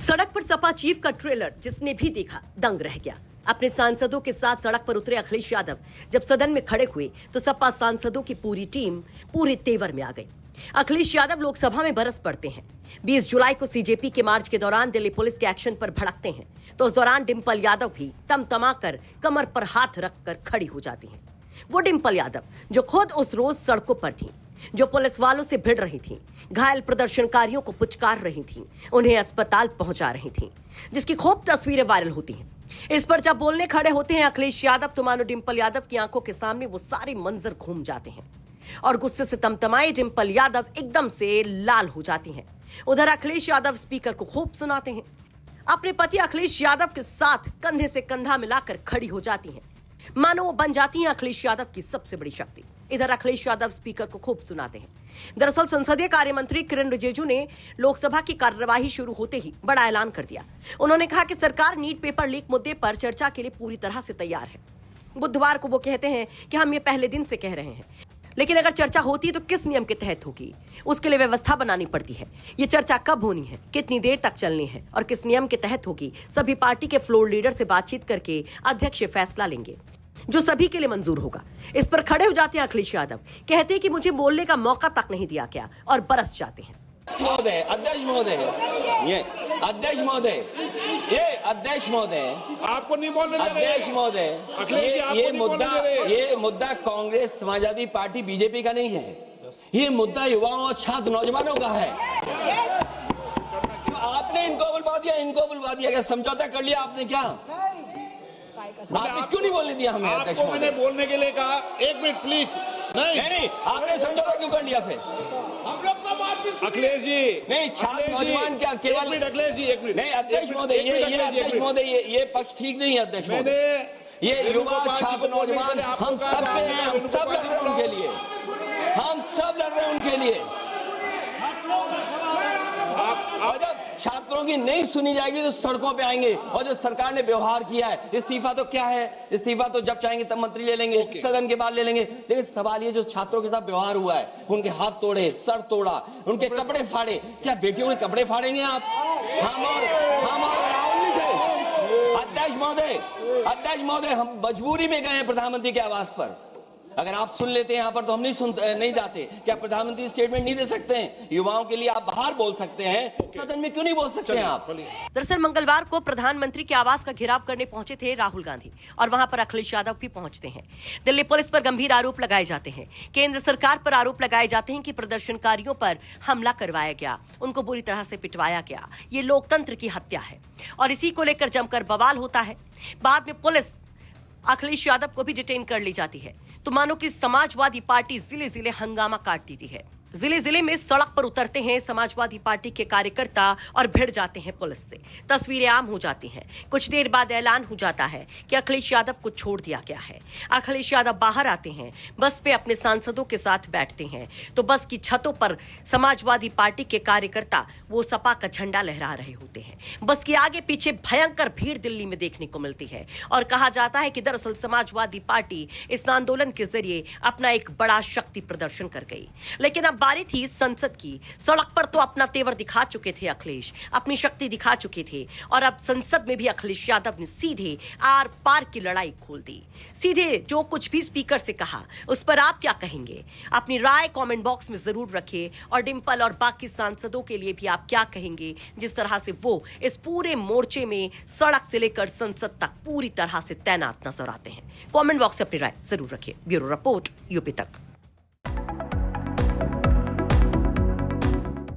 सड़क पर सपा चीफ का ट्रेलर जिसने भी देखा दंग रह गया। अपने सांसदों के साथ सड़क पर उतरे अखिलेश यादव जब सदन में खड़े हुए तो सपा सांसदों की पूरी टीम पूरे तेवर में आ गई। अखिलेश यादव लोकसभा में बरस पड़ते हैं। 20 जुलाई को सीजेपी के मार्च के दौरान दिल्ली पुलिस के एक्शन पर भड़कते हैं तो उस दौरान डिंपल यादव भी तमतमाकर कमर पर हाथ रखकर खड़ी हो जाती हैं। वो डिंपल यादव जो खुद उस रोज सड़कों पर थी, जो पुलिस वालों से भिड़ रही थी, घायल प्रदर्शनकारियों को पुचकार रही थी, उन्हें अस्पताल पहुंचा रही थी, जिसकी खूब तस्वीरें वायरल होती हैं। इस पर जब बोलने खड़े होते हैं अखिलेश यादव तो मानो डिंपल यादव की आंखों के सामने वो सारे मंजर घूम जाते हैं और गुस्से से तमतमाए डिंपल यादव एकदम से लाल हो जाती हैं। उधर अखिलेश यादव स्पीकर को खूब सुनाते हैं। अपने पति अखिलेश यादव के साथ कंधे से कंधा मिलाकर खड़ी हो जाती हैं, मानो वो बन जाती हैं अखिलेश यादव की सबसे बड़ी शक्ति। इधर अखिलेश यादव स्पीकर को खूब सुनाते हैं। दरअसल संसदीय कार्य मंत्री किरण रिजिजू ने लोकसभा की कार्यवाही शुरू होते ही बड़ा ऐलान कर दिया। उन्होंने कहा कि सरकार नीट पेपर लीक मुद्दे पर चर्चा के लिए पूरी तरह से तैयार है। बुधवार को वो कहते हैं कि हम ये पहले दिन से कह रहे हैं, लेकिन अगर चर्चा होती है तो किस नियम के तहत होगी, उसके लिए व्यवस्था बनानी पड़ती है। ये चर्चा कब होनी है, कितनी देर तक चलनी है और किस नियम के तहत होगी, सभी पार्टी के फ्लोर लीडर से बातचीत करके अध्यक्ष फैसला लेंगे जो सभी के लिए मंजूर होगा। इस पर खड़े हो जाते हैं अखिलेश यादव, कहते हैं कि मुझे बोलने का मौका तक नहीं दिया गया और बरस जाते हैं। अध्यक्ष महोदय, ये अध्यक्ष महोदय, ये अध्यक्ष महोदय, आपको नहीं बोलने दे रहे। अध्यक्ष महोदय, ये मुद्दा कांग्रेस, समाजवादी पार्टी, बीजेपी का नहीं है। ये मुद्दा युवाओं और छात्र नौजवानों का है। आपने इनको बुलवा दिया, क्या समझौता कर लिया आपने? क्या आपने क्यों नहीं बोलने दिया हमें? अध्यक्ष आपको मैंने बोलने के लिए कहा, एक मिनट प्लीज। नहीं, आपने समझौता क्यों कर लिया फिर? हम लोग का बात भी अखिलेश जी, नहीं, छात्र नौजवान क्या केवल? अखिलेश जी एक मिनट। नहीं अध्यक्ष महोदय, ये पक्ष ठीक नहीं है अध्यक्ष महोदय। ये युवा छात्र नौजवान हम सब हैं, हम सब लड़ रहे हैं उनके लिए, हम सब लड़ रहे हैं उनके लिए। जब छात्रों की नहीं सुनी जाएगी तो सड़कों पे आएंगे। और जो सरकार ने व्यवहार किया है, इस्तीफा तो क्या है, इस्तीफा तो जब चाहेंगे तब मंत्री ले लेंगे, सदन के बाद ले लेंगे। लेकिन सवाल ये जो छात्रों के साथ व्यवहार हुआ है, उनके हाथ तोड़े, सर तोड़ा, उनके कपड़े फाड़े, क्या बेटियों के कपड़े फाड़ेंगे आप? हम और राहुल जी थे। अध्यक्ष महोदय, हम मजबूरी में गए हैं प्रधानमंत्री के आवास पर। अगर आप सुन लेते हैं यहाँ पर तो हम नहीं जाते। क्या प्रधानमंत्री स्टेटमेंट नहीं दे सकते हैं? युवाओं के लिए आप बाहर बोल सकते हैं, सदन में क्यों नहीं बोल सकते हैं आप? दरअसल मंगलवार को प्रधानमंत्री के आवास का घेराव करने पहुंचे थे राहुल गांधी और वहां पर अखिलेश यादव भी पहुंचते हैं। दिल्ली पुलिस पर गंभीर आरोप लगाए जाते हैं। केंद्र सरकार पर आरोप लगाए जाते हैं कि प्रदर्शनकारियों पर हमला करवाया गया, उनको बुरी तरह से पिटवाया गया। ये लोकतंत्र की हत्या है और इसी को लेकर जमकर बवाल होता है। बाद में पुलिस अखिलेश यादव को भी डिटेन कर ली जाती है तो मानो कि समाजवादी पार्टी जिले जिले हंगामा काट देती है। जिले जिले में सड़क पर उतरते हैं समाजवादी पार्टी के कार्यकर्ता और भिड़ जाते हैं पुलिस से। तस्वीरें आम हो जाती हैं। कुछ देर बाद ऐलान हो जाता है कि अखिलेश यादव को छोड़ दिया गया है। अखिलेश यादव बाहर आते हैं, बस पे अपने सांसदों के साथ बैठते हैं तो बस की छतों पर समाजवादी पार्टी के कार्यकर्ता वो सपा का झंडा लहरा रहे होते हैं। बस के आगे पीछे भयंकर भीड़ दिल्ली में देखने को मिलती है और कहा जाता है कि दरअसल समाजवादी पार्टी इस आंदोलन के जरिए अपना एक बड़ा शक्ति प्रदर्शन कर गई। लेकिन अब बारी थी संसद की। सड़क पर तो अपना तेवर दिखा चुके थे अखिलेश, अपनी शक्ति दिखा चुके थे और अब संसद में भी अखिलेश यादव ने सीधे आर पार की लड़ाई खोल दी। सीधे जो कुछ भी स्पीकर से कहा उस पर आप क्या कहेंगे? अपनी राय कमेंट बॉक्स में जरूर रखिए और डिंपल और बाकी सांसदों के लिए भी आप क्या कहेंगे जिस तरह से वो इस पूरे मोर्चे में सड़क से लेकर संसद तक पूरी तरह से तैनात नजर आते हैं। कमेंट बॉक्स से अपनी राय जरूर रखिए। ब्यूरो रिपोर्ट यूपी तक।